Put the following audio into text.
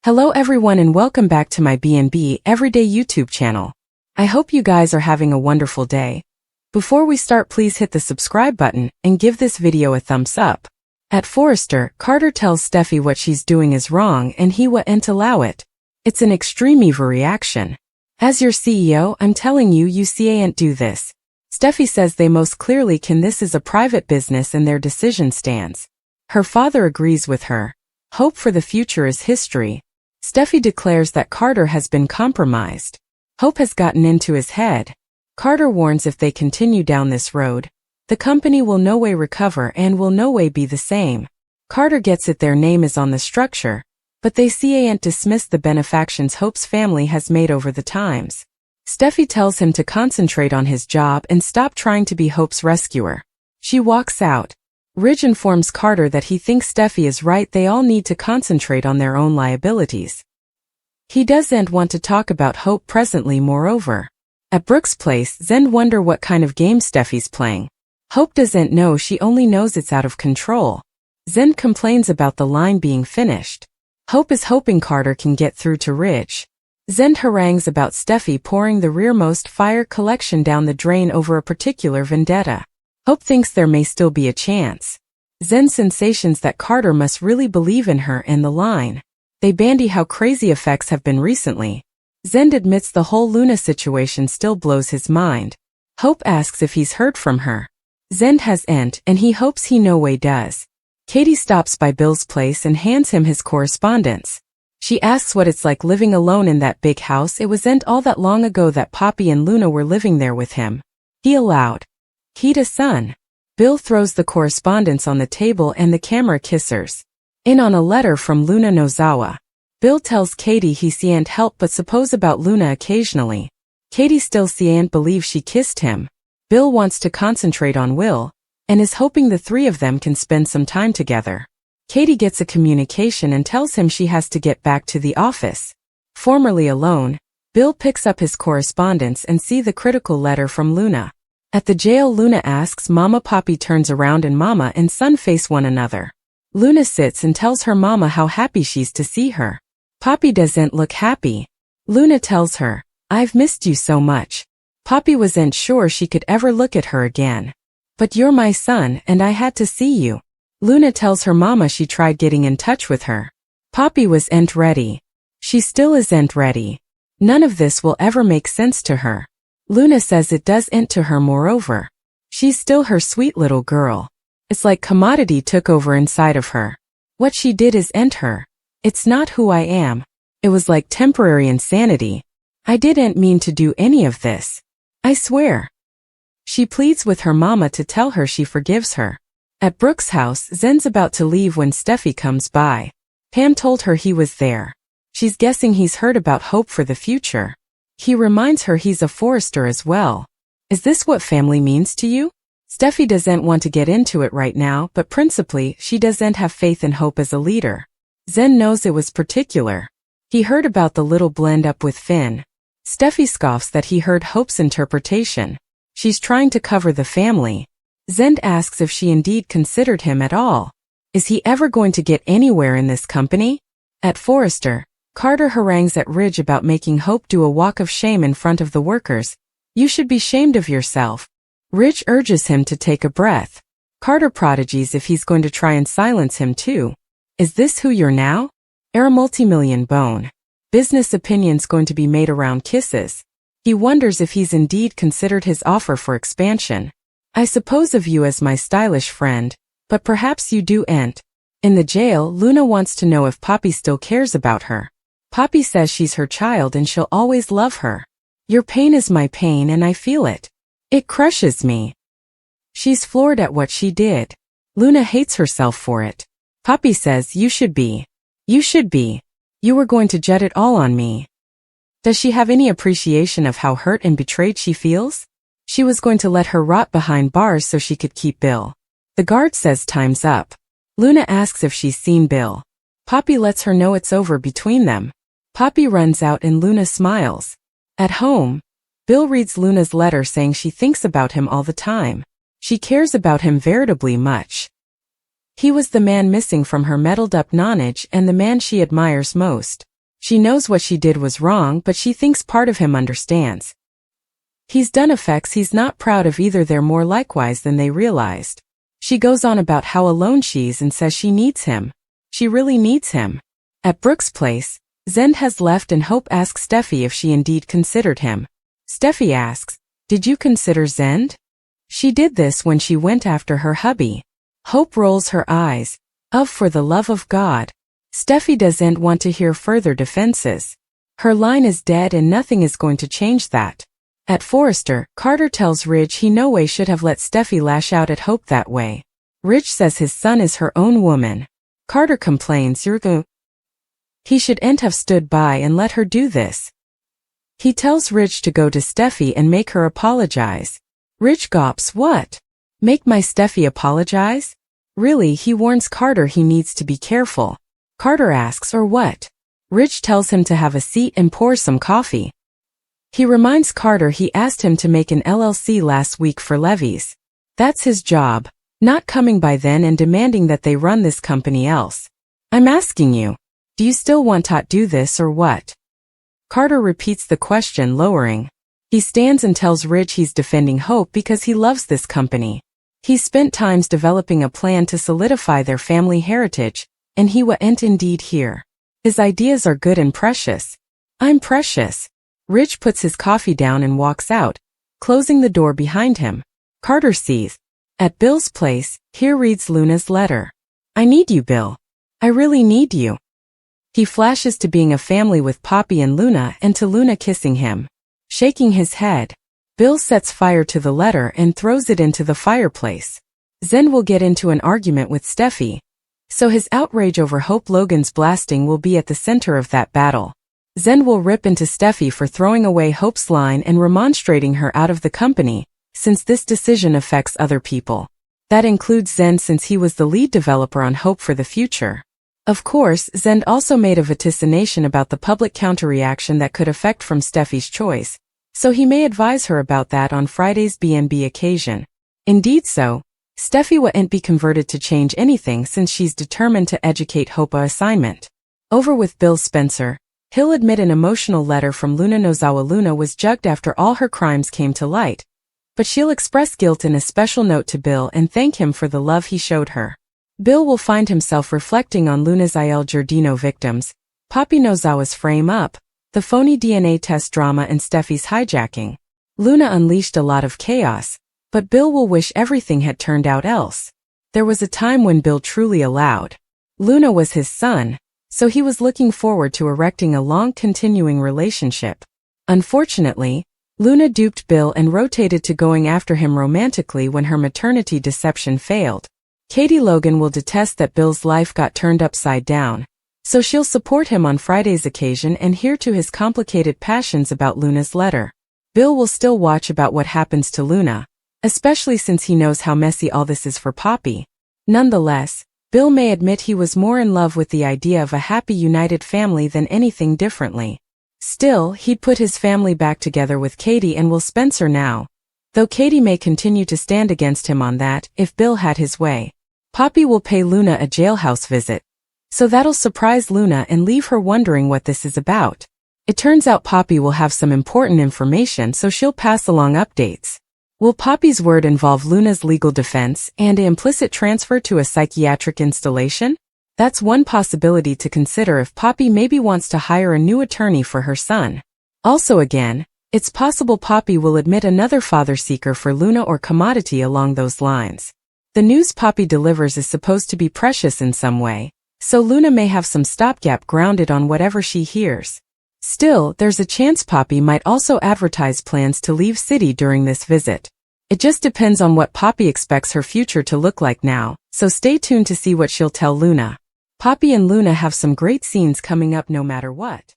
Hello everyone and welcome back to my B&B Everyday YouTube channel. I hope you guys are having a wonderful day. Before we start, please hit the subscribe button and give this video a thumbs up. At Forrester, Carter tells Steffy what she's doing is wrong and he won't allow it. It's an extreme overreaction. As your CEO, I'm telling you can't do this. Steffy says they most clearly can. This is a private business and their decision stands. Her father agrees with her. Hope for the future is history. Steffy declares that Carter has been compromised. Hope has gotten into his head. Carter warns if they continue down this road, the company will no way recover and will no way be the same. Carter gets it, their name is on the structure, but they can't dismiss the benefactions Hope's family has made over the times. Steffy tells him to concentrate on his job and stop trying to be Hope's rescuer. She walks out. Ridge informs Carter that he thinks Steffy is right, they all need to concentrate on their own liabilities. He doesn't want to talk about Hope presently. Moreover, at Brooke's place, Zen wonder what kind of game Steffy's playing. Hope doesn't know, she only knows it's out of control. Zen complains about the line being finished. Hope is hoping Carter can get through to Ridge. Zen harangues about Steffy pouring the rearmost fire collection down the drain over a particular vendetta. Hope thinks there may still be a chance. Zen sensations that Carter must really believe in her and the line. They bandy how crazy effects have been recently. Zen admits the whole Luna situation still blows his mind. Hope asks if he's heard from her. Zen hasn't, and he hopes he no way does. Katie stops by Bill's place and hands him his correspondence. She asks what it's like living alone in that big house. It wasn't all that long ago that Poppy and Luna were living there with him. He allowed. Key to son. Bill throws the correspondence on the table and the camera kissers. In on a letter from Luna Nozawa. Bill tells Katie he can't help but suppose about Luna occasionally. Katie still can't believe she kissed him. Bill wants to concentrate on Will, and is hoping the three of them can spend some time together. Katie gets a communication and tells him she has to get back to the office. Formerly alone, Bill picks up his correspondence and sees the critical letter from Luna. At the jail, Luna asks Mama. Poppy turns around and Mama and son face one another. Luna sits and tells her Mama how happy she's to see her. Poppy doesn't look happy. Luna tells her, "I've missed you so much." Poppy wasn't sure she could ever look at her again. "But you're my son and I had to see you." Luna tells her Mama she tried getting in touch with her. Poppy wasn't ready. She still isn't ready. None of this will ever make sense to her. Luna says it doesn't to her. Moreover, she's still her sweet little girl. It's like commodity took over inside of her. What she did isn't her. It's not who I am. It was like temporary insanity. I didn't mean to do any of this. I swear. She pleads with her Mama to tell her she forgives her. At Brooke's house, Zen's about to leave when Steffy comes by. Pam told her he was there. She's guessing he's heard about Hope for the future. He reminds her he's a Forrester as well. Is this what family means to you? Steffy doesn't want to get into it right now, but principally, she doesn't have faith in Hope as a leader. Zen knows it was particular. He heard about the little blend up with Finn. Steffy scoffs that he heard Hope's interpretation. She's trying to cover the family. Zen asks if she indeed considered him at all. Is he ever going to get anywhere in this company? At Forrester, Carter harangues at Ridge about making Hope do a walk of shame in front of the workers. You should be shamed of yourself. Ridge urges him to take a breath. Carter prodigies if he's going to try and silence him too. Is this who you're now? A multi-million bone. Business opinions going to be made around kisses. He wonders if he's indeed considered his offer for expansion. I suppose of you as my stylish friend, but perhaps you do-n't. In the jail, Luna wants to know if Poppy still cares about her. Poppy says she's her child and she'll always love her. Your pain is my pain and I feel it. It crushes me. She's floored at what she did. Luna hates herself for it. Poppy says you should be. You should be. You were going to jet it all on me. Does she have any appreciation of how hurt and betrayed she feels? She was going to let her rot behind bars so she could keep Bill. The guard says time's up. Luna asks if she's seen Bill. Poppy lets her know it's over between them. Poppy runs out and Luna smiles. At home, Bill reads Luna's letter saying she thinks about him all the time. She cares about him veritably much. He was the man missing from her meddled-up nonage and the man she admires most. She knows what she did was wrong, but she thinks part of him understands. He's done effects he's not proud of either. They're more likewise than they realized. She goes on about how alone she's and says she needs him. She really needs him. At Brooke's place, Zend has left and Hope asks Steffy if she indeed considered him. Steffy asks, "Did you consider Zend?" She did this when she went after her hubby. Hope rolls her eyes. For the love of God. Steffy doesn't want to hear further defenses. Her line is dead and nothing is going to change that. At Forrester, Carter tells Ridge he no way should have let Steffy lash out at Hope that way. Ridge says his son is her own woman. Carter complains he shouldn't have stood by and let her do this. He tells Ridge to go to Steffy and make her apologize. Ridge gawps, "What? Make my Steffy apologize?" Really, he warns Carter he needs to be careful. Carter asks, "Or what?" Ridge tells him to have a seat and pour some coffee. He reminds Carter he asked him to make an LLC last week for levies. That's his job, not coming by then and demanding that they run this company else. "I'm asking you, do you still want to do this or what?" Carter repeats the question, lowering. He stands and tells Ridge he's defending Hope because he loves this company. He's spent times developing a plan to solidify their family heritage, and he wa'n't indeed here. His ideas are good and precious. "I'm precious." Ridge puts his coffee down and walks out, closing the door behind him. Carter sees. At Bill's place, here reads Luna's letter. "I need you, Bill. I really need you." He flashes to being a family with Poppy and Luna and to Luna kissing him. Shaking his head, Bill sets fire to the letter and throws it into the fireplace. Zend will get into an argument with Steffy, so his outrage over Hope Logan's blasting will be at the center of that battle. Zend will rip into Steffy for throwing away Hope's line and remonstrating her out of the company, since this decision affects other people. That includes Zend since he was the lead developer on Hope for the Future. Of course, Zend also made a vaticination about the public counter-reaction that could affect from Steffy's choice, so he may advise her about that on Friday's B&B occasion. Indeed so, Steffy won't be converted to change anything since she's determined to educate Hope assignment. Over with Bill Spencer, he'll admit an emotional letter from Luna Nozawa. Luna was jugged after all her crimes came to light, but she'll express guilt in a special note to Bill and thank him for the love he showed her. Bill will find himself reflecting on Luna's Il Giardino victims, Poppy Nozawa's frame-up, the phony DNA test drama and Steffy's hijacking. Luna unleashed a lot of chaos, but Bill will wish everything had turned out else. There was a time when Bill truly allowed. Luna was his son, so he was looking forward to erecting a long continuing relationship. Unfortunately, Luna duped Bill and rotated to going after him romantically when her maternity deception failed. Katie Logan will detest that Bill's life got turned upside down, so she'll support him on Friday's occasion and hear to his complicated passions about Luna's letter. Bill will still watch about what happens to Luna, especially since he knows how messy all this is for Poppy. Nonetheless, Bill may admit he was more in love with the idea of a happy united family than anything differently. Still, he'd put his family back together with Katie and Will Spencer now, though Katie may continue to stand against him on that if Bill had his way. Poppy will pay Luna a jailhouse visit, so that'll surprise Luna and leave her wondering what this is about. It turns out Poppy will have some important information, so she'll pass along updates. Will Poppy's word involve Luna's legal defense and an implicit transfer to a psychiatric installation? That's one possibility to consider if Poppy maybe wants to hire a new attorney for her son. Also again, it's possible Poppy will admit another father seeker for Luna or commodity along those lines. The news Poppy delivers is supposed to be precious in some way, so Luna may have some stopgap grounded on whatever she hears. Still, there's a chance Poppy might also advertise plans to leave city during this visit. It just depends on what Poppy expects her future to look like now, so stay tuned to see what she'll tell Luna. Poppy and Luna have some great scenes coming up no matter what.